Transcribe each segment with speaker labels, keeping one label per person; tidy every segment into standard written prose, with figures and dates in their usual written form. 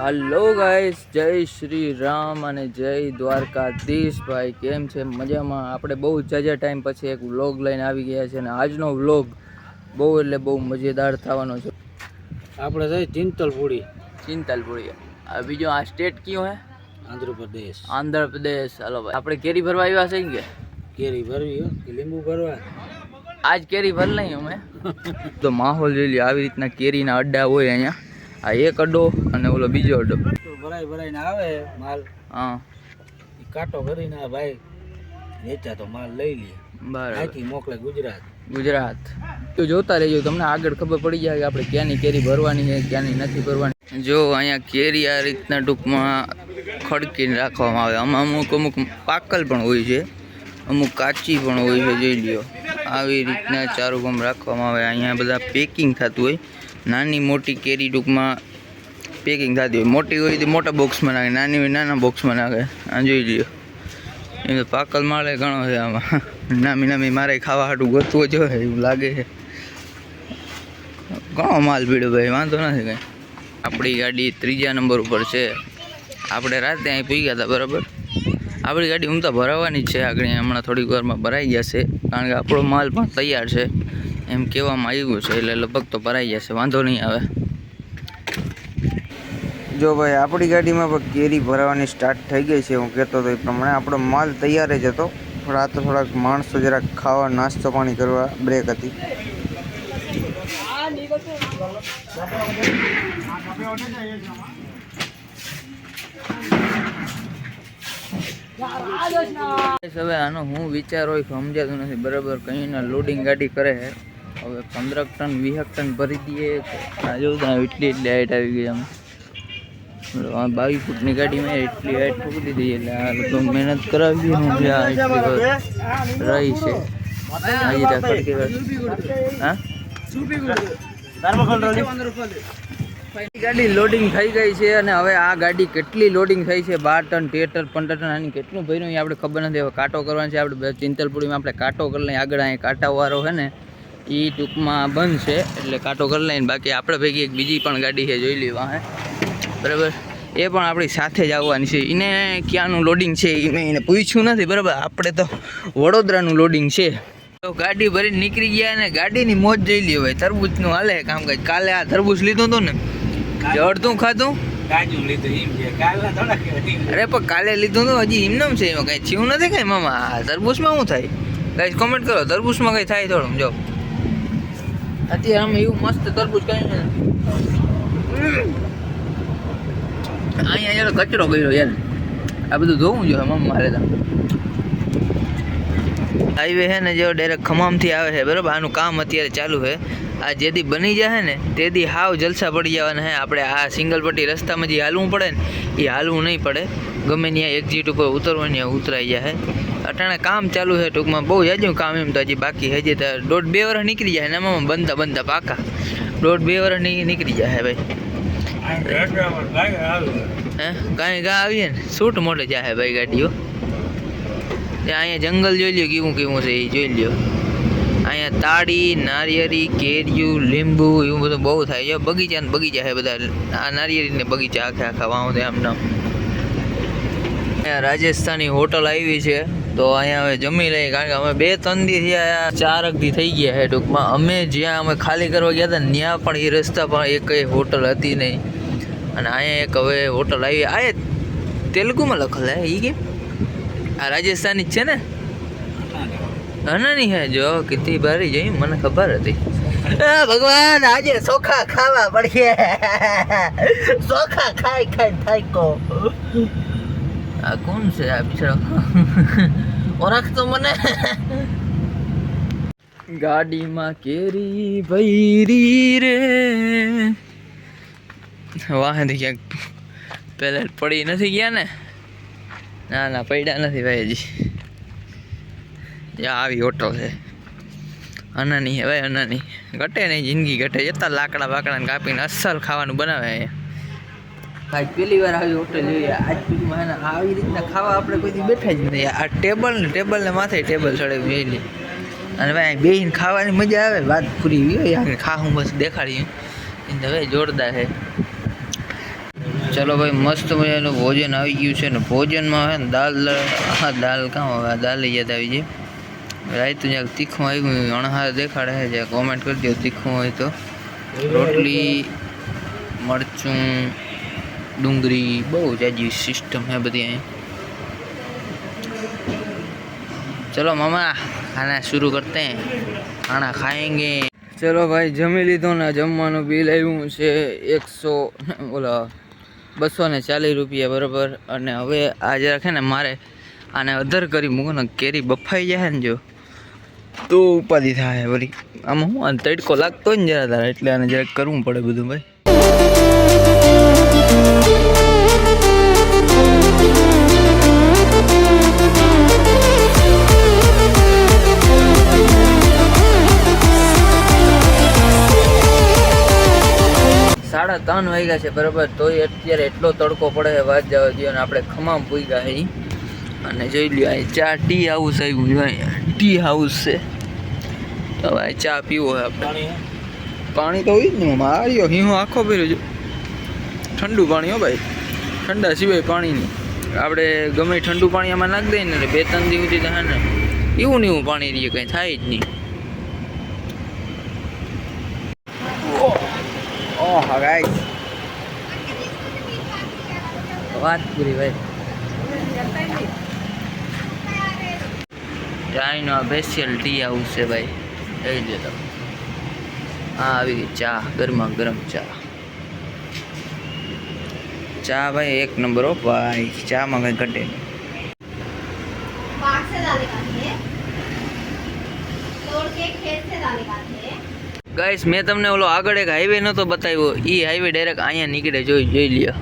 Speaker 1: Hello guys, जय श्री राम અને જય દ્વારકાધીશ। ભાઈ કેમ છે? મજામાં? આપણે બહુ જાજા ટાઈમ પછી એક વ્લોગ લઈને આવી ગયા છે અને આજનો વ્લોગ બહુ એટલે બહુ મજેદાર થવાનો છે।
Speaker 2: આપણે છે ચિંતલપુરી।
Speaker 1: આ બીજો આ સ્ટેટ કયો હે?
Speaker 2: આંધ્રપ્રદેશ।
Speaker 1: હાલો ભાઈ, આપણે કેરી ભરવા આવ્યા છે કે
Speaker 2: કેરી ભરવી હો કે લીંબુ ભરવા?
Speaker 1: આજ કેરી ભર લઈ અમે તો માહોલ જોઈ લ્યો। આવી રીતના કેરીના અડ્ડા હોય અહીંયા। આ એક અડ્ડો અને ઓલો બીજો અડ્ડો
Speaker 2: ભરાઈને આવે માલ।
Speaker 1: હા,
Speaker 2: કાંટો કરીને ભાઈ વેચા તો માલ લઈ લે, અહીંથી મોકલે ગુજરાત।
Speaker 1: તો જોતા રહેજો, તમને આગળ ખબર પડી જાય કે આપણે ક્યાંની કેરી ભરવાની છે, ક્યાંની નથી ભરવાની। જો અહીંયા કેરી આ રીતના ટૂંકમાં ખડકીને રાખવામાં આવે। આમાં અમુક પાકલ પણ હોય છે, અમુક કાચી પણ હોય છે। જોઈ લ્યો, આવી રીતના ચારું ગામ રાખવામાં આવે। અહીંયા બધા પેકિંગ થતું હોય। નાની મોટી કેરી ટૂંકમાં પેકિંગ થતી હોય। મોટી હોય તો મોટા બોક્સમાં નાખે, નાની હોય નાના બોક્સમાં નાખે। આ જોઈ લ્યો, એ તો પાકલ માળે ઘણો છે આમાં। નામી મારે ખાવા હાટું ગોતવો જોઈએ એવું લાગે છે। ઘણો માલ પીડ્યો ભાઈ, વાંધો નથી કંઈ। આપણી ગાડી 3જા નંબર ઉપર છે। આપણે રાતે અહીં પૂગ્યા હતા બરાબર। આપણી ગાડી ઉમતા ભરાવાની જ છે આગળ, હમણાં થોડીક વારમાં ભરાઈ જશે, કારણ કે આપણો માલ પણ તૈયાર છે એમ કહેવામાં આવ્યું છે, એટલે લગભગ તો ભરાઈ જશે, વાંધો નહીં આવે। જો ભાઈ, આપણી ગાડીમાં પણ કેરી ભરાવાની સ્ટાર્ટ થઈ ગઈ છે। હું કહેતો હતો એ પ્રમાણે આપણો માલ તૈયાર જ હતો, પણ આ તો થોડાક માણસો જરાક ખાવા નાસ્તો પાણી કરવા બ્રેક હતી। હવે આનો હું વિચાર હોય સમજાતું નથી બરાબર। કંઈના લોડિંગ ગાડી કરે છે। હવે 15 ટન 20 ટન ભરી દઈએ। આ જો એટલી હાઈટ આવી ગઈ આમ, 22 ફૂટની ગાડીમાં એટલી હાઈટ પકડી દઈએ, એટલે આ લોકો મહેનત કરાવી હું રહી છે। ગાડી લોડિંગ થઈ ગઈ છે અને હવે આ ગાડી કેટલી લોડિંગ થઈ છે, 12 ટન 13 ટન 15 ટન, આની કેટલું ભર્યું એ આપણે ખબર નથી। હવે કાંટો કરવાનો છે આપણે ચિંતલપુરીમાં, આપણે કાંટો કરી લઈએ આગળ। અહીંયા કાંટાવાળો છે ને એ ટૂંકમાં બંધ છે, એટલે કાંટો કરી લઈને બાકી આપણે ભેગી એક બીજી પણ ગાડી છે, જોઈ લેવા હે બરાબર। એ પણ આપણી સાથે જ આવવાની છે। એને ક્યાંનું લોડિંગ છે એ મેં એને પૂછ્યું નથી બરાબર। આપણે તો વડોદરાનું લોડિંગ છે। તો ગાડી ભરીને નીકળી ગયા ને ગાડીની મોજ જોઈ લ્યો ભાઈ। તરબૂચનું હાલે કામકાજ। કાલે આ તરબૂચ લીધું હતું ને, અડધું ખાધું, અરે પણ કાલે લીધું હતું, હજી એમનેમ છે, એમાં કઈ થયું નથી કઈ મામા। તરબૂચમાં શું થાય કઈ કોમેન્ટ કરો, તરબૂચમાં કઈ થાય થોડું જો। અત્યારે આમ એવું મસ્ત તરબૂચ કઈ નથી। અહીંયા યાર કચરો કર્યો યાર, આ બધું ધોવું જોઈએ મમ્મી મારે તો। હાઈવે છે ને, જો ડાયરેક્ટ ખમામથી આવે છે બરાબર। આનું કામ અત્યારે ચાલુ છે। આ જેથી બની જાય ને તેથી હાવ જલસા પડી જવાના છે। આપણે આ સિંગલ પટ્ટી રસ્તામાં જે હાલવું પડે ને એ હાલવું નહીં પડે, ગમે ત્યાં એક્ઝિટ ઉપર ઉતરવાનું ત્યાં ઉતરાઈ જાય। અટાણે કામ ચાલુ છે ટૂંકમાં, બહુ જાજુ કામ એમ તો હજી બાકી હજી તો 1.5-2 વર્ષ નીકળી જાય ને એમાં બનતા પાકા 1.5-2 વર્ષ નીકળી જાય ભાઈ। હે કાંઈ ગા આવીએ ને શૂટ મોટે જાય ભાઈ ગાડીઓ। અહીંયા જંગલ જોઈ લ્યો કેવું છે એ જોઈ લ્યો। અહીંયા તાળી, નારિયેળી, કેરીયું, લીંબુ એવું બધું બહુ થાય છે। બગીચા છે બધા, આ નારિયેળીને બગીચા આખા વાવ આમ નામ। અહીંયા રાજસ્થાની હોટલ આવી છે, તો અહીંયા હવે જમી લઈએ, કારણ કે અમે 2-3 દી થયા, 4 દી થઈ ગયા છે ટૂંકમાં। અમે જ્યાં અમે ખાલી કરવા ગયા હતા ત્યાં પણ એ રસ્તા પણ એક હોટલ હતી નહીં, અને અહીંયા એક હવે હોટલ આવી। આ તેલુગુમાં લખેલ હે એ કેમ? આ રાજસ્થાની જ છે ને? હનાની હે જો કેટલી બારી જઈ, મને ખબર હતી। ભગવાન આજે ચોખા ખાવા પડશે, ચોખા ખાઈ થાકો। આ કોણ છે આ બિચારો? ઓળખતો મને? ગાડીમાં કેરી ભૈરી રે, વાહથી ક્યાંક પેલે પડી નથી ગયા ને? ના પડ્યા નથી ભાઈ હજી। આવી હોટલ છે અનાની હે ભાઈ, અનાની ઘટે નહીં, જિંદગી ઘટે જતા લાકડા બાકડા કાપીને અસલ ખાવાનું બનાવે અહીંયા। આજ પહેલી વાર આવી હોટલ જોઈએ। આજ સુધીમાં આવી રીતના ખાવા આપણે કોઈ બેઠા જ નથી। આ ટેબલ ને માથે ટેબલ ચડાવી જોઈ, અને ભાઈ બેહીને ખાવાની મજા આવે, વાત પૂરી હોય। ખાવું બસ દેખાડીએ, હવે જોરદાર છે। ચલો ભાઈ, મસ્ત મજાનું ભોજન આવી ગયું છે ને ભોજનમાં હે ને દાલ કાં હવે દાલ યાદ આવી જાય. રાયતું જ્યાં તીખું આવ્યું અણહાર દેખાડે છે, જ્યાં કોમેન્ટ કરી દો તીખું હોય તો. રોટલી, મરચું, ડુંગળી, બહુ જાજી સિસ્ટમ है બધી અહીં. चलो मामा खाना शुरू करते हैं, खाना खाएंगे. चलो भाई, જમી લીધું ને જમવાનું બિલ આવ્યું છે 240 રૂપિયા બરાબર. અને હવે આ જરાક છે ને મારે આને અધર કરી મૂકો ને કેરી બફાઈ જાય ને જો તો ઉપાધિ થાય વળી. આમાં હું તડકો લાગતો ને જરા તારા, એટલે આને જરાક કરવું પડે બધું ભાઈ. સાડા 3 વાગ્યા છે બરાબર, તોય અત્યારે એટલો તડકો પડે છે વાત જવા દો. અને આપણે ખમામ પૂગ્યા છે અને જોઈ લ્યો આ ચા ટી હાઉસ આવ્યું છે, ટી હાઉસ છે. હવે ચા પીવો છે આપણે. પાણી તો હોય જ ને માર્યો હું આખો ભર્યો છું ઠંડુ પાણી. હો ભાઈ, ઠંડા સિવાય પાણી નહીં. આપણે ગમે ઠંડુ પાણી આમાં નાખી દઈએ ને એટલે 2-3 દિવસ સુધી થાય ને એવું ને એવું પાણી રહીએ, કંઈ થાય જ નહીં. ઓહ ગાઈસ, વાત પૂરી ભાઈ. ચાઈનો સ્પેશિયલ ટી હાઉસ છે ભાઈ, જોઈ લો તમે. હા આવી ગઈ ચા, ગરમા ગરમ ચા. ચા ભાઈ એક નંબર હો ભાઈ, ચામાં કંઈ ઘટે નહીં. ગાઈસ, મેં તમને ઓલો આગળ એક હાઈવે નહોતો બતાવ્યો, એ હાઈવે ડાયરેક્ટ અહીંયા નીકળે, જોઈ લ્યો.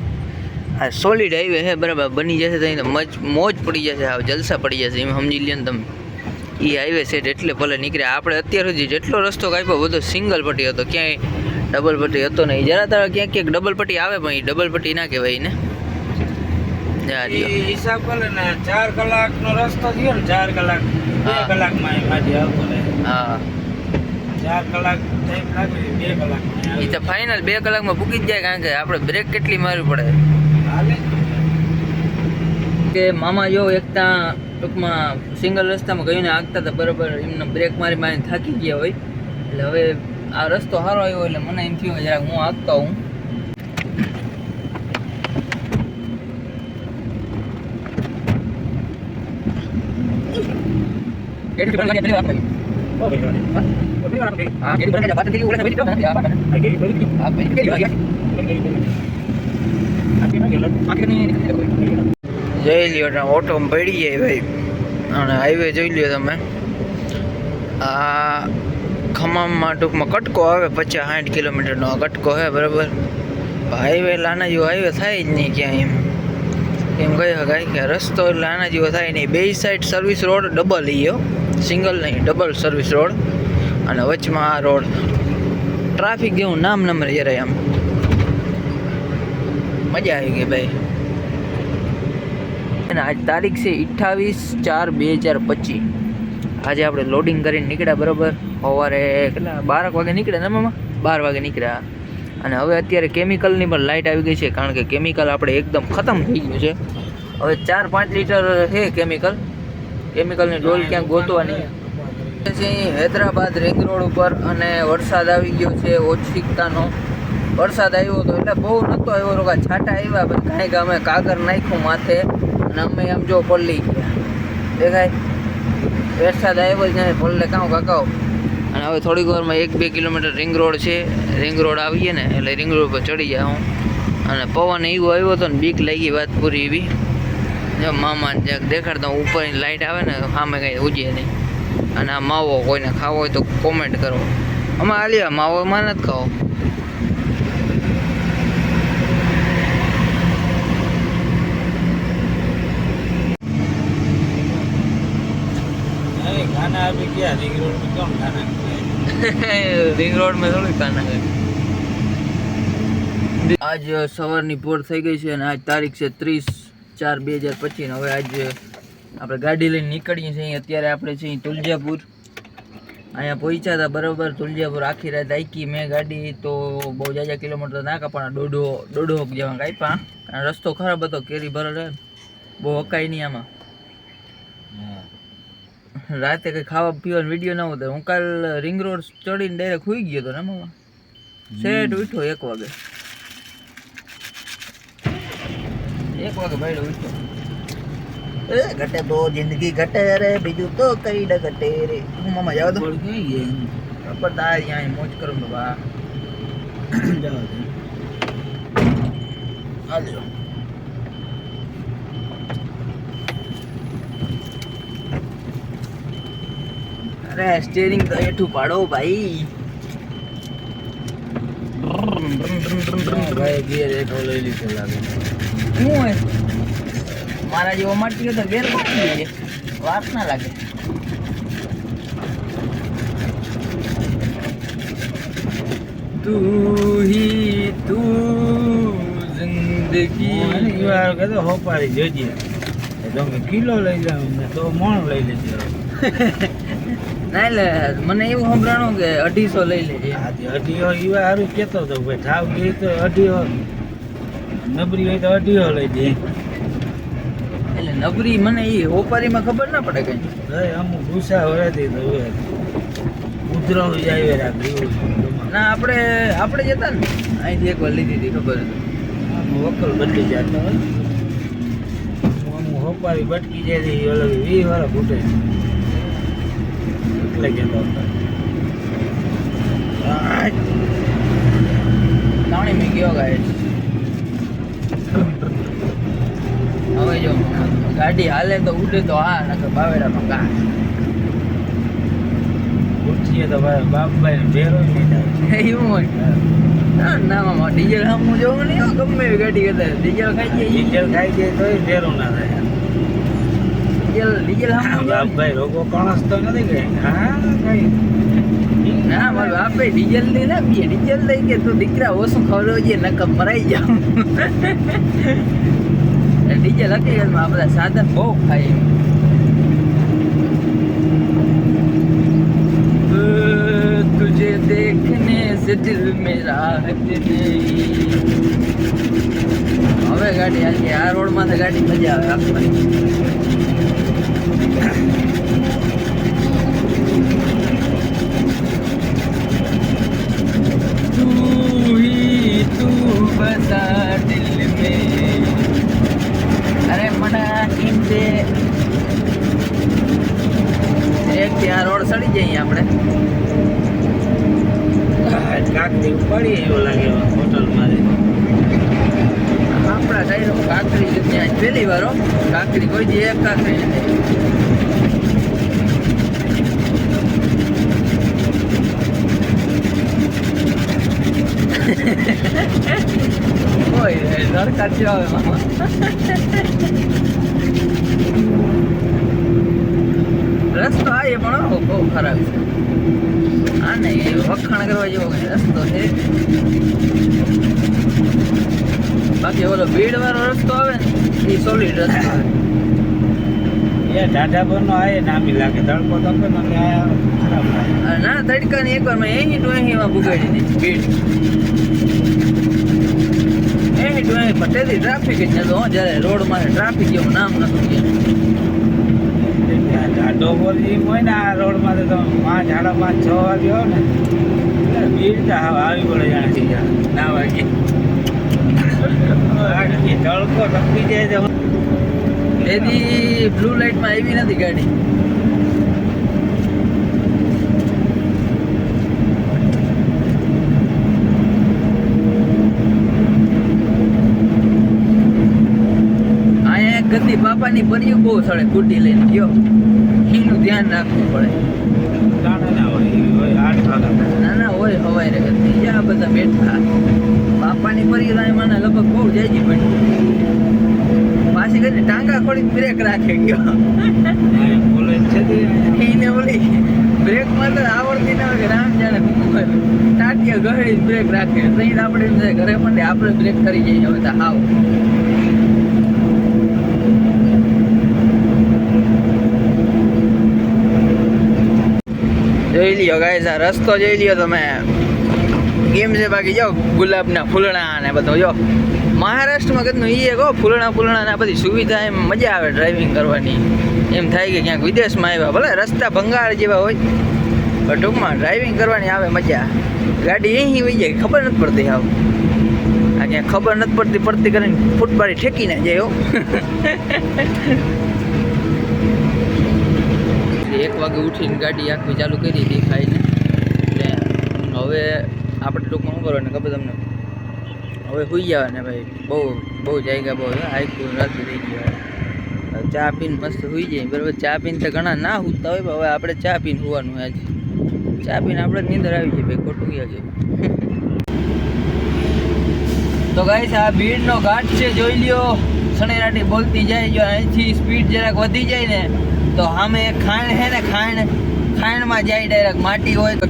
Speaker 1: આ સોલિડ હાઈવે છે બરાબર, બની જશે તો મોજ પડી જશે, આ જલસા પડી જશે એમ સમજી લ્યો ને તમે. એ હાઈવે સેટ એટલે ભલે નીકળે. આપણે અત્યાર સુધી જેટલો રસ્તો કાપ્યો બધો સિંગલ પટ્ટી હતો, ક્યાંય ડબલ પટ્ટી હતો નહીં. જરા તારા ક્યાંક ક્યાંક ડબલ પટ્ટી આવે પણ એ ડબલ પટ્ટી ના કહેવાય ને.
Speaker 2: હિસાબ કરે ને 4 કલાકનો રસ્તો થયો ને, 4 કલાક 2 કલાકમાં એમાંથી આવતો રહે.
Speaker 1: હા
Speaker 2: 4 કલાક ટાઈમ લાગે, 2 કલાકમાં
Speaker 1: એ તો ફાઇનલ 2 કલાકમાં પૂકી જ જાય, કારણ કે આપણે બ્રેક કેટલી મારવી પડે.
Speaker 2: હાલે
Speaker 1: કે મામા જો એકતા ટૂંકમાં સિંગલ રસ્તામાં ગયું ને આગતા હતા બરાબર, એમને બ્રેક મારી થાકી ગયા હોય. એટલે હવે આ રસ્તો સારો આવ્યો એટલે મને એમ થયું જરાક હું આગતા હું. જોઈ લ્યો ઓટો પડી જાય ભાઈ. અને હાઈવે જોઈ લ્યો તમે, આ ખમામમાં ટૂંકમાં કટકો આવે 50-60 કિલોમીટરનો આ કટકો છે બરાબર. હાઈવે એટલે આના જેવો હાઈવે થાય જ નહીં ક્યાંય એમ કહી શકાય કે રસ્તો એટલે આના જેવો થાય નહીં. બે સાઈડ સર્વિસ રોડ ડબલ ઈયો, સિંગલ નહીં ડબલ સર્વિસ રોડ. અને વચમાં આ રોડ ટ્રાફિક જેવું નામ નંબર જરાય આમ મજા આવી ગઈ ભાઈ. અને આજ તારીખ છે 28/4/2025. આજે આપણે લોડિંગ કરીને નીકળ્યા બરાબર. સવારે કેટલા 12 વાગે નીકળ્યા ને મામા, 12 વાગે નીકળ્યા. અને હવે અત્યારે કેમિકલની પણ લાઇટ આવી ગઈ છે, કારણ કે કેમિકલ આપણે એકદમ ખતમ થઈ ગયું છે. હવે 4-5 લીટર છે કેમિકલની ડોલ ક્યાંક ગોતવાની છે. હૈદરાબાદ રિંગ રોડ ઉપર અને વરસાદ આવી ગયો છે, ઓછીકતાનો વરસાદ આવ્યો હતો એટલે બહુ નહોતો આવ્યો, રોકા છાંટા આવ્યા. કાંઈ કે અમે કાગર નાખ્યું માથે અને અમે આમ જો પલ્લી ગયા દેખાય. વરસાદ આવ્યો જ નહીં, પલ્લે કાં કાકાઓ. અને હવે થોડીક વારમાં 1-2 કિલોમીટર રિંગ રોડ છે, રિંગ રોડ આવીએ ને એટલે રિંગ રોડ પર ચડી જાય હું. અને પવન એવો આવ્યો હતો ને બીક લાગી વાત પૂરી એવી. જો મામાને જ્યાંક દેખાડતા ઉપરની લાઇટ આવે ને સામે કંઈ ઉજે નહીં. અને આ માવો કોઈને ખાવો હોય તો કોમેન્ટ કરો. અમે આલિયા માવો માં નથી ખાવો.
Speaker 2: खाना अभी क्या रिंग रोड में कौन खाना
Speaker 1: रिंग रोड में थोड़ी खाना है. આજ સવારની પોર થઈ ગઈ છે અને આજ તારીખ છે 30/4/2025. હવે આજ આપણે ગાડી લઈને નીકળીએ છીએ. અત્યારે આપણે છીએ તુલજાપુર. અહીંયા પહોંચ્યા હતા બરાબર. તુલજાપુર આખી રાત આખી મેં ગાડી તો બહુ જાજા કિલોમીટર ના કાપવાના, દોઢો જેવા કાપ્યા. આ રસ્તો ખરાબ હતો, કેરી ભરેલો બહુ હકાય નહીં આમાં. રાતે કઈ ખાવા પીવાનો વિડીયો ન હતો. હું કાલ રિંગ રોડ ચડીને ડાયરેક્ટ સુઈ ગયો હતો ને મામા. સેટ ઉઠ્યો 1 વાગે. 1 વાગે ભાઈ ઉઠ્યો. એ ઘટે તો જિંદગી ઘટે રે, બીજું તો કઈ ન ઘટે રે. હું મામા જાવ તો ખબર તારી અહીં મોજ કરું તો બા હાલો. અરે સ્ટીયરિંગ તો હેઠું પાડો ભાઈ.
Speaker 2: ભાઈ ગેર હેઠો લઈ લીધો લાગે.
Speaker 1: શું હોય મારા જેવો માટી તો ગેર પકડી લઈએ, વાત ના લાગે. તું હી તું જિંદગી
Speaker 2: વાર કહેતો હોપારી જોજે તો કિલો લઈ જાવ ને તો મણ લઈ લેજે.
Speaker 1: ના એટલે મને એવું સંભળાણું કે 250 લઈ લેજે.
Speaker 2: 250 ઈવા સારું કહેતો હતો ભાઈ. ઠાવ ગઈ તો 250, નબરી હોય તો 250 લઈ દે.
Speaker 1: એટલે નબરી મને એ હોપારીમાં ખબર ના પડે કઈ.
Speaker 2: અમુક ગુસ્સા હોવાથી તો ઉધરો જાય રાખી.
Speaker 1: ના આપણે જતા ને અહીંથી એકવાર લીધી હતી ખબર હતી.
Speaker 2: વકલ બદલી જતો હોય. અમુક હોપારી બટકી જાય અલગ 20 વાર ફૂટે એટલે કહેતો હતો.
Speaker 1: તાણી મેં ગયો ગાય. હવે જો ગાડી હાલે તો ઉડે તો હા, નકર બાવેડામાં ગા.
Speaker 2: ઉઠીએ તો બાપભાઈ ભેરો નહીં થાય.
Speaker 1: એવું હોય ના મામા, ડીઝલ સામું જોવું નહીં હો. ગમે એવી ગાડી કરતા ડીઝલ ખાઈ જાય.
Speaker 2: ડીઝલ ખાઈ જાય તોય ભેરો ના થાય.
Speaker 1: ડીઝલ સામું
Speaker 2: બાપભાઈ લોકો કણસ તો નથી ગઈ. હા કઈ
Speaker 1: ના મારે બાપે ડીઝલ લઈ ના પીએ. ડીઝલ લઈ કે તું દીકરા ઓછું ખવડાવજે નકર મરાઈ જાવ. ડીઝલ હકીકતમાં આ બધા સાધન બહુ ખાય. तुझे देखने से दिल मेरा હવે ગાડી આજે આ રોડ માં ગાડી મજા આવે આપવાની. તું હી તું બતા દિલ મેં. અરે મના કિંતે એક થી આ રોડ સડી જઈએ આપણે.
Speaker 2: કાકડી પડી એવું લાગે હોટલમાં.
Speaker 1: આપણા ટાયરો કાકડી ત્યાં પહેલી વાર કાકડી કોઈ દી એક કાકડી નથી. કોઈ સરકાર છે હવે મામા. રસ્તો આ પણ બહુ ખરાબ છે. હા ને એ વખાણ કરવા જેવો કઈ રસ્તો છે. બાકી ઓલો ભીડ વાળો રસ્તો આવે ને એ સોલિડ રસ્તો આવે.
Speaker 2: એ ઢાઢા પરનો આવે નામી લાગે. તડકો તપે ને ખરાબ લાગે.
Speaker 1: ના તડકાની એકવાર મેં 80 to 80 માં ભૂગાડી દીધી ભીડ. 80 to 80 પટેલી ટ્રાફિક જ નતો. જ્યારે રોડમાં ટ્રાફિક જેવું નામ નતું.
Speaker 2: ઢાઢો બોલી હોય ને આ રોડમાં તો તમે 5, 6 વાગે હો ને ભીડ તો આવી પડે ત્યાંથી ના વાગે. તડકો તપી જાય તો
Speaker 1: એની બ્લુ લાઇટમાં આવી નથી ગાડી. અહીંયા ગતિ બાપાની પરિયું બહુ સડે કુટી લઈને ગયો. એનું ધ્યાન રાખવું પડે.
Speaker 2: ના હોય 8 વાગ્યા
Speaker 1: ના હોય હવાય રે ગતિ જ્યાં બધા બેઠા. બાપાની પરિયું લાઈ મને લગભગ બહુ જાય પડી. પાછી કરીને ટાંગા ખોડી બ્રેક રાખે ગયો. એને બોલી બ્રેક માં આવડતી ના હોય કે રામ જાણે ટાટિયા ગહડી બ્રેક રાખે. તઈ આપણે એમ થાય ઘરે પણ આપણે બ્રેક કરી જઈએ. હવે તો હાવ જોઈ લ્યો ગાઈસ, આ રસ્તો જોઈ લ્યો તમે કેમ છે. બાકી જો ગુલાબના ફૂલણા ને બધું જો મહારાષ્ટ્રમાં કેટલું એ કહો ફૂલણા ને આ બધી સુવિધા એમ મજા આવે ડ્રાઇવિંગ કરવાની. એમ થાય કે ક્યાંક વિદેશમાં આવ્યા, ભલે રસ્તા ભંગાર જેવા હોય પણ ટૂંકમાં ડ્રાઇવિંગ કરવાની આવે મજા. ગાડી અહીં વહી જાય ખબર નથી પડતી. આવ આ ક્યાંક ખબર નથી પડતી કરીને ફૂટપાડી ઠેકીને જાય હો. 1 વાગે ઉઠીને ગાડી આખી ચાલુ કરી હતી ખાઈને. એટલે હવે આપણે ટૂંકમાં શું કરવાનું ખબર તમને, હવે સુઈ જવાને ભાઈ. બહુ જાયગા બહુ આખું રાત્રે થઈ ગયું. ચા પીને મસ્ત સુઈ જાય બરાબર. ચા પીને તો ઘણા ના સૂતા હોય, હવે આપણે ચા પીને સુવાનું આજ. ચા પીને આપણે નીંદર આવી જાય ભાઈ, ખોટું ગયા છે. તો ગાઈસ આ ભીડનો ઘાટ છે, જોઈ લ્યો. સણેરાટી બોલતી જાય. જો અહીંથી સ્પીડ જરાક વધી જાય ને તો સામે ખાણ છે ને, ખાણમાં જાય ડાયરેક્ટ. માટી હોય તો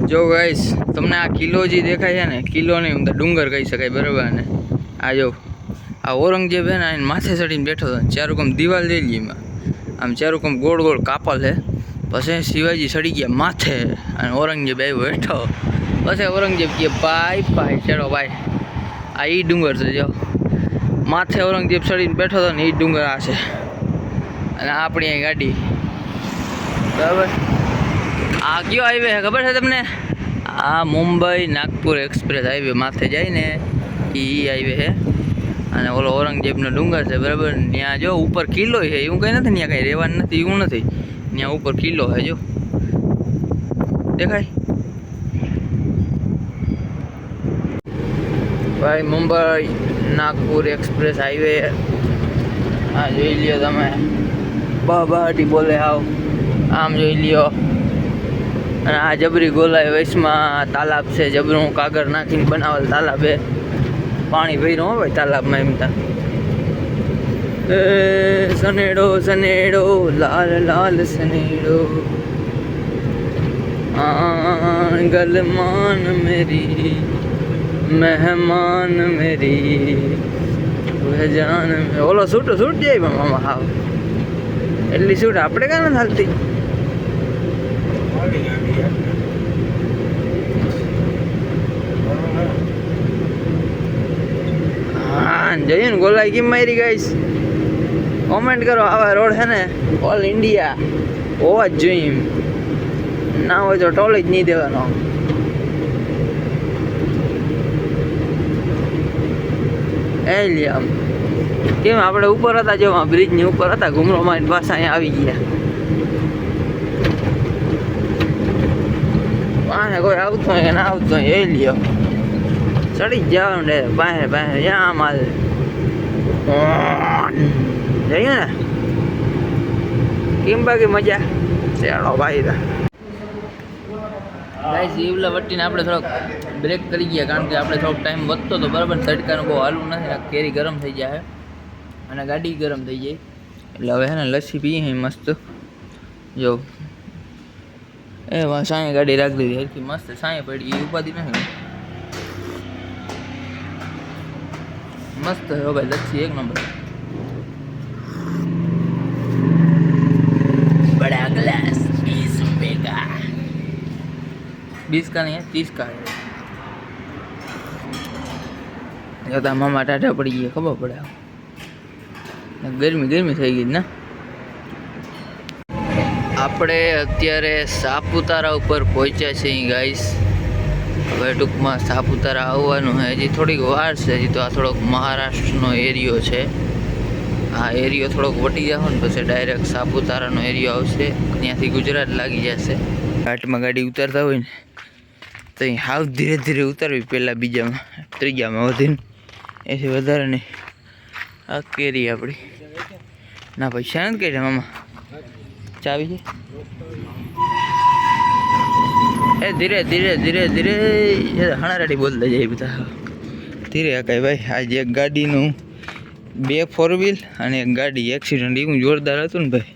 Speaker 1: જો ગાઈસ તમને આ કિલ્લો જે દેખાય છે ને, કિલ્લો નહીં ડુંગર કહી શકાય બરાબર. ને આ જો આ ઔરંગઝેબ છે ને એને માથે ચડીને બેઠો હતો. ચારુકમ દિવાલ લઈ લઈ એમાં આમ ચારુકમ ગોળ ગોળ કાપલ છે. પછી શિવાજી ચડી ગયા માથે અને ઔરંગઝેબ આવ્યો બેઠો. પછી ઔરંગઝેબ કે ભાઈ ચડો ભાઈ. આ એ ડુંગર છે જો માથે ઔરંગઝેબ ચડીને બેઠો હતો ને, એ ડુંગર આ છે. અને આપણી અહીં ગાડી બરાબર. આ કયો હાઈવે છે ખબર છે તમને? આ મુંબઈ નાગપુર એક્સપ્રેસ હાઈવે માથે જાય ને એ હાઈવે છે. અને ઓલો ઔરંગઝેબનો ડુંગર છે બરાબર. ત્યાં જો ઉપર કિલ્લો છે, એવું કંઈ નથી. ત્યાં કંઈ રહેવાનું નથી એવું નથી. ત્યાં ઉપર કિલ્લો છે જો દેખાય ભાઈ. મુંબઈ નાગપુર એક્સપ્રેસ હાઈવે આ જોઈ લ્યો તમે. બહાટી બોલે આવ આમ જોઈ લ્યો. અને આ જબરી ગોલાય વૈશમાં તાલાબ છે. જબરું કાગળ નાખીને બનાવેલ તાલાબ છે. પાણી ભર્યું હોય ભાઈ તાલાબમાં. એમ તા સનેડો સનેડો લાલ લાલ સનેડો ગલમાન મેરી મહેમાન મેરી જાન. ઓલો છૂટ જાય મામા. હાવ એટલી છૂટ આપણે કાં નથી હાલતી. હા જઈએ ને ગોલાઈ કેમ મારી ગાઈસ કોમેન્ટ કરો. આવા રોડ છે ને ઓલ ઇન્ડિયા હોવા જ જોઈએ. ના હોય તો ટોલ જ નહીં દેવાનો. એ લે આમ કેમ આપણે ઉપર હતા, જો બ્રિજની ઉપર હતા, ઘૂમરો મારીને પાછા અહીંયા આવી ગયા. પાસે કોઈ આવતું હોય કે ના આવતું હોય એ લ્યો ચડી જ જવાનું ને પાસે ત્યાં માલ જઈએ ને. કેમ બાકી મજા ચડો ભાઈ. ગાઈસ ઈવલા વટીને આપણે થોડોક બ્રેક કરી ગયા, કારણ કે આપણે થોડોક ટાઈમ વધતો હતો બરાબર. તડકાનું બહુ હાલવું નથી. આ કેરી ગરમ થઈ જાય અને ગાડી ગરમ થઈ જાય. એટલે હવે હે ને લસ્સી પીએ મસ્ત. જો એ સાંઈ ગાડી રાખી દીધી હરખી મસ્ત. સાંઈ પડી એ ઉપાધિ નથી. મસ્ત હો ભાઈ લસ્સી એક નંબર. बड़ा ग्लास 20 रुपए का, 20 का नहीं है 30 का है. जता मामा टाटा पड़ी गई खबर पड़े. ગરમી થઈ ગઈ ને. આપણે અત્યારે સાપુતારા ઉપર પહોંચ્યા છીએ ગાઈસ. હવે ટૂંકમાં સાપુતારા આવવાનું છે. હજી થોડીક વાર છે. હજી તો આ થોડોક મહારાષ્ટ્રનો એરિયો છે. આ એરિયો થોડોક વટી જાવ ને પછી ડાયરેક્ટ સાપુતારાનો એરિયો આવશે. ત્યાંથી ગુજરાત લાગી જશે. ઘાટમાં ગાડી ઉતારતા હોય ને તો અહીં હાવ ધીરે ધીરે ઉતારવી. પહેલાં બીજામાં ત્રીજામાં વધીને એથી વધારે નહીં. આ કેરી આપણી ના પૈસા નથી કહી મામા. ચાવી છે એ ધીરે ધીરે ધીરે ધીરે હણારાટી બોલતા જાય બધા. ધીરે હકાય ભાઈ. આજે એક ગાડીનું 2 4 વ્હીલ અને એક ગાડી એક્સિડન્ટ એવું જોરદાર હતું ને ભાઈ,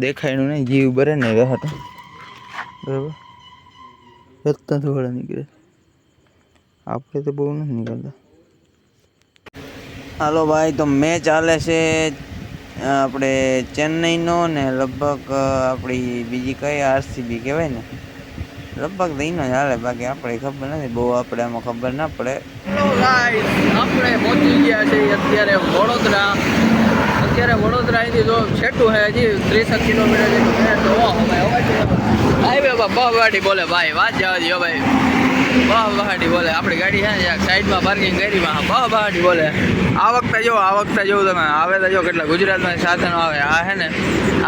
Speaker 1: દેખાયનું નહીં, જીવ બરે ને રહેતો બરાબર. રસ્તા થોડા નીકળે, આપણે તો બહુ નથી નીકળતા. હાલો ભાઈ, તો મેચ ચાલે છે આપણે ચેન્નઈનો ને લગભગ આપણી બીજી કઈ આરસીબી કહેવાય ને, લગભગ દઈનો જ હાલે, બાકી આપણે ખબર નથી બહુ, આપણે આમાં ખબર ના પડે. આપણે પહોંચી ગયા છે અત્યારે વડોદરા. અહીંથી જો છેટું છે હજી 63 કિલોમીટર જેટલું છે. તો હાઈવે પર બહવાડી બોલે ભાઈ, વાત જવા દો ભાઈ, બહવાડી બોલે. આપણી ગાડી છે ને સાઈડમાં પાર્કિંગ કરી, બહવાડી બોલે. આ વખતે જો તમે આવે તો જો કેટલા ગુજરાતમાં સાધનો આવે. આ છે ને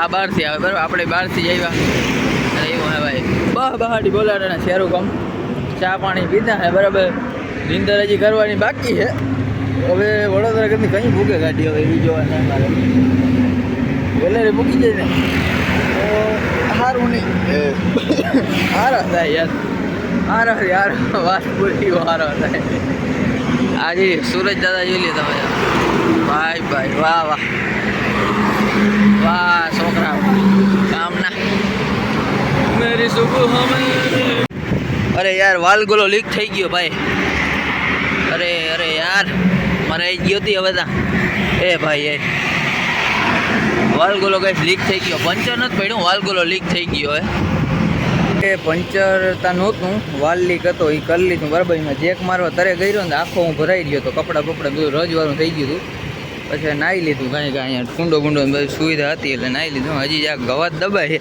Speaker 1: આ બહારથી આવે બરાબર, આપણે બહારથી આવ્યા એવું હે ભાઈ. બહવાડી બોલાડે ને શેરું કમ ચા પાણી પીધા હે બરાબર. નીંદર હજી કરવાની બાકી છે. હવે વડોદરા કરતી કઈ ભૂકે ગાડી હવે એવી જોવા મારે વેલેરે મૂકી જાય ને તો સારું નહીં. સારો થાય યાર, વાત પૂરી સારો થાય. આજે સુરજ દાદા જોઈ લે તમે ભાઈ, વાહ છોકરા કામના મેરી સુબહ હમે. અરે યાર વાલગોલો લીક થઈ ગયો ભાઈ. અરે યાર મારે આવી ગયો હતી હવે તા. એ ભાઈ વાલગોલો કઈ લીક થઈ ગયો, પંચર નથી પડ્યું, વાલગોલો લીક થઈ ગયો એ પંચર તા નહોતું, વાલ લીક હતો એ કરી લીધું બરાબર. એમાં જેક મારવા તરે ગયો ને આખો હું ભરાઈ ગયો હતો, કપડાં બધું રજવાળું થઈ ગયું હતું. પછી નાહી લીધું કાંઈ અહીંયા કુંડો બધી સુવિધા હતી એટલે નાહી લીધું. હજી જ્યાં ગવાત દબાય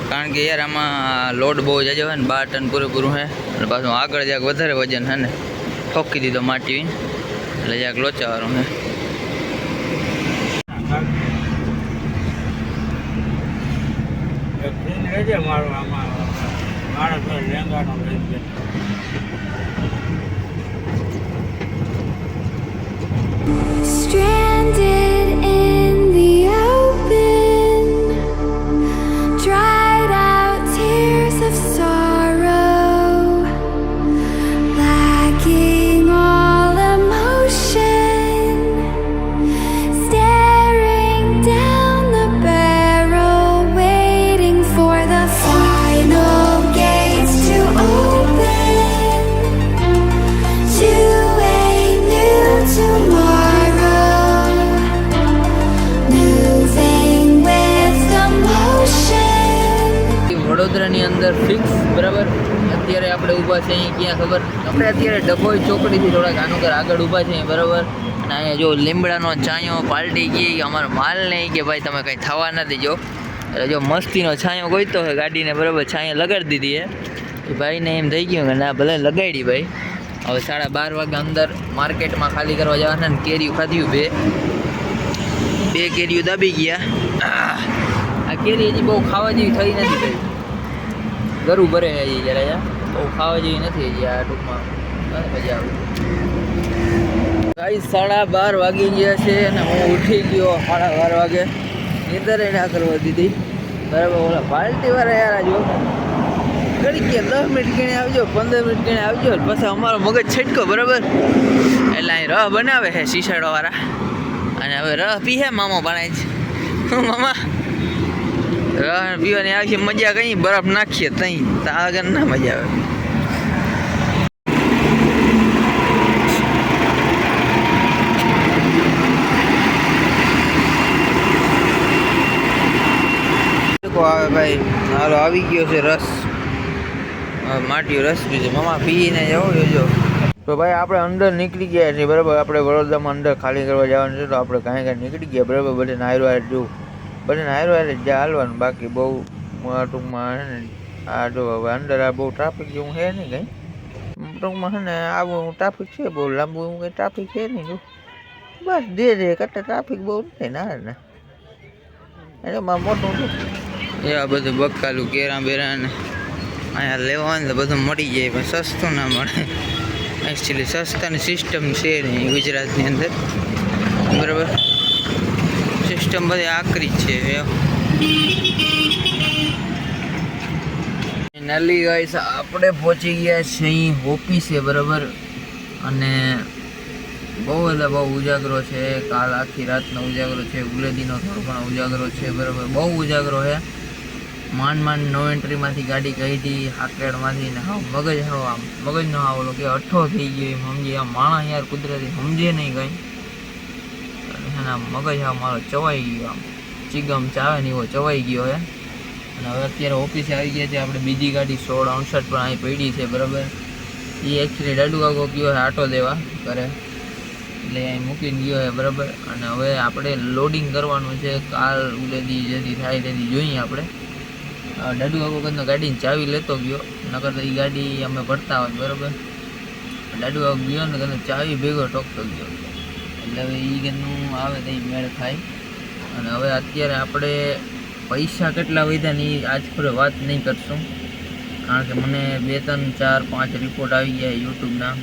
Speaker 1: કારણ કે યાર આમાં લોડ બહુ જાજો હોય ને, 12 ટન પૂરેપૂરું છે. અને પાછું આગળ જ્યાંક વધારે વજન છે ને ઠોકી દીધો માટી એટલે જ્યાંક લોચાવાળું છે.
Speaker 3: Stranded in the open, dried out tears of sorrow, lacking all emotion, staring down the barrel, waiting for the final gates to open to a new tomorrow, moving with the motion.
Speaker 1: વડોદરાની અંદર fix બરાબર. અત્યારે આપણે ઊભા છે અહીં ક્યાં ખબર, આપણે અત્યારે ડભોઈ ચોકડીથી થોડાક આનુકર આગળ ઊભા છે બરાબર. અને અહીંયા જો લીમડાનો છાંયો પાલટી ગઈ, અમારો માલ નહીં કે ભાઈ તમે કંઈ થવા નથી. જો એટલે જો મસ્તીનો છાંયો ગોઈતો હોય ગાડીને બરાબર, છાંયો લગાડી દીધી એ ભાઈને એમ થઈ ગયું કે ના ભલે લગાડી ભાઈ. હવે 12:30 વાગે અંદર માર્કેટમાં ખાલી કરવા જવાના ને કેરીઓ ખાધ્યું, બે કેરીઓ દાબી ગયા. આ કેરી હજી બહુ ખાવા જેવી થઈ નથી ભાઈ, ગરું ભરે છે હજી જરા, બહુ ખાવા જેવી નથી હજી. આ ટૂંકમાં મજા આવે. ગાઈસ 12:30 વાગી ગયા છે અને હું ઉઠી ગયો 12:30 વાગે. નીંદર ના કરવા દીધી બરાબર. ઓલા પાર્ટીવાળા યાર જો કરી ગયા 10 મિનિટ ગણે આવજો, 15 મિનિટ ગણે આવજો, પછી અમારો મગજ છટકો બરાબર. એટલે અહીં રહ બનાવે છે શીશાડોવાળા, અને હવે રહ પીહે મામો ભણાય છે. મામા રહ પીવાની આવી મજા કઈ, બરફ નાખીએ તઈ તા આગળ ના મજા આવે. આવે ભાઈ, હાલો આવી ગયો છે રસ, માટીયો રસ પીધો. મામા પીને જવું જોજો. તો ભાઈ આપણે અંદર નીકળી ગયા છીએ બરાબર. આપણે વડોદરામાં અંદર ખાલી કરવા જવાનું છે, તો આપણે કાંઈ નીકળી ગયા બરાબર. બધાને હારવા જોવું, બધાને હારવા જ્યાં હાલવાનું, બાકી બહુ ટૂંકમાં છે ને આ જો હવે અંદર આ બહુ ટ્રાફિક જેવું છે નહીં કંઈ, ટૂંકમાં છે ને આવું ટ્રાફિક છે, બહુ લાંબુ એવું કંઈ ટ્રાફિક છે નહીં. જો બસ ધીરે કરતાં ટ્રાફિક બહુ નથી ના એમાં મોટું એ આ બધું બકાલું કેરા બેરા ને અહીંયા લેવાનું તો બધું મળી જાય, પણ સસ્તું ના મળે. એકચ્યુઅલી સસ્તાની સિસ્ટમ છે નહીં ગુજરાતની અંદર બરાબર. સિસ્ટમ બધી આકરી છે. નલી ગાઈસ આપણે પહોંચી ગયા છે અહીં ઓફિસે બરાબર. અને બહુ એટલે બહુ ઉજાગરો છે. કાલ આખી રાતનો ઉજાગરો છે. ઉલેદીનો થોડો ઘણો ઉજાગરો છે. બરાબર, બહુ ઉજાગરો છે. માંડ નો એન્ટ્રીમાંથી ગાડી કાઢી હાકેડમાંથી ને હા મગજનો હા ઓલો કે અઠ્ઠો થઈ ગયો એમ સમજી. આ માણસ યાર કુદરતી સમજે નહીં કંઈ. અને મગજ હા મારો ચવાઈ ગયો, આમ ચીગમ ચાવે ને એવો ચવાઈ ગયો હે. અને હવે અત્યારે ઓફિસે આવી ગયા છે. આપણે બીજી ગાડી 1668 પણ અહીં પડી છે. બરાબર, એ એકચ્યુઅલી દાડુ કાકો ગયો છે આટો દેવા કરે, એટલે અહીં મૂકીને ગયો છે. બરાબર, અને હવે આપણે લોડિંગ કરવાનું છે. કાલ ઉલેદી જેથી થાય તેથી જોઈએ આપણે. દાડુ કાકો કદનો ગાડીની ચાવી લેતો ગયો, નકર તો એ ગાડી અમે ભરતા હોય. બરાબર, દાડુ કાકો ગયો ને કદનો ચાવી ભેગો ટોકતો ગયો, એટલે હવે એ કદનું આવે તો એ મેળ થાય. અને હવે અત્યારે આપણે પૈસા કેટલા વધ્યા ને એ આજ પર વાત નહીં કરશું, કારણ કે મને 2 3 4 5 રિપોર્ટ આવી ગયા યુટ્યુબના.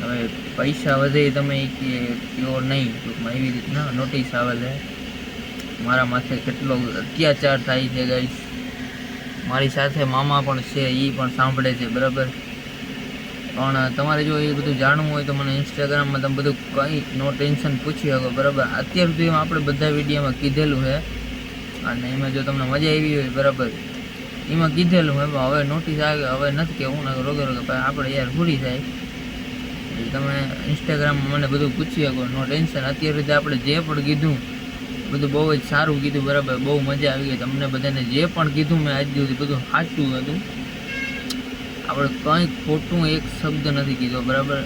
Speaker 1: હવે પૈસા વધે તમે કયો નહીં, ટૂંકમાં એવી રીતના નોટિસ આવે છે. મારા માથે કેટલો અત્યાચાર થાય છે ગાઈસ. મારી સાથે મામા પણ છે, એ પણ સાંભળે છે. બરાબર, પણ તમારે જો એ બધું જાણવું હોય તો મને ઇન્સ્ટાગ્રામમાં તમે બધું કંઈ નો ટેન્શન પૂછી શકો. બરાબર, અત્યાર સુધી આપણે બધા વિડીયોમાં કીધેલું છે, અને એમાં જો તમને મજા આવી હોય બરાબર એમાં કીધેલું હોય. હવે નોટિસ આવે, હવે નથી કે હું રોગે આપણે યાર પૂરી થાય. એટલે તમે ઇન્સ્ટાગ્રામમાં મને બધું પૂછી શકો, નો ટેન્શન. અત્યાર સુધી આપણે જે પણ કીધું બધું બહુ જ સારું કીધું. બરાબર, બહુ મજા આવી ગઈ. તમને બધાને જે પણ કીધું મેં આજ સુધી બધું સાચું હતું. આપણે કંઈ ખોટું એક શબ્દ નથી કીધો. બરાબર,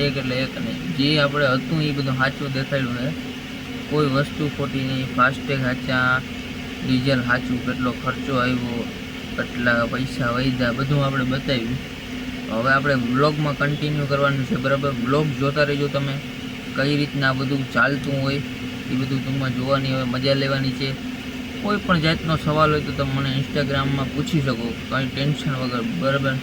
Speaker 1: એક એટલે એક નહીં, જે આપણે હતું એ બધું સાચું દેખાડ્યું છે. કોઈ વસ્તુ ખોટી નહીં. ફાસ્ટેગ સાચા, ડીઝલ સાચું, કેટલો ખર્ચો આવ્યો, કેટલા પૈસા વધ્યા, બધું આપણે બતાવ્યું. હવે આપણે બ્લોગમાં કન્ટિન્યુ કરવાનું છે. બરાબર, બ્લોગ જોતા રહેજો તમે, કઈ રીતના બધું ચાલતું હોય એ બધું તમને જોવાની હવે મજા લેવાની છે. કોઈ પણ જાતનો સવાલ હોય તો તમે મને ઇન્સ્ટાગ્રામમાં પૂછી શકો, કંઈ ટેન્શન વગર. બરાબર,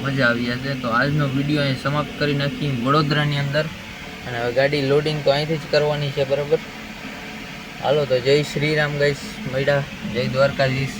Speaker 1: મજા આવી જશે. તો આજનો વિડીયો અહીં સમાપ્ત કરી નાખી વડોદરાની અંદર. અને હવે ગાડી લોડિંગ તો અહીંથી જ કરવાની છે. બરાબર, હાલો તો જય શ્રી રામ ગાઈસ, મળ્યા, જય દ્વારકાધીશ.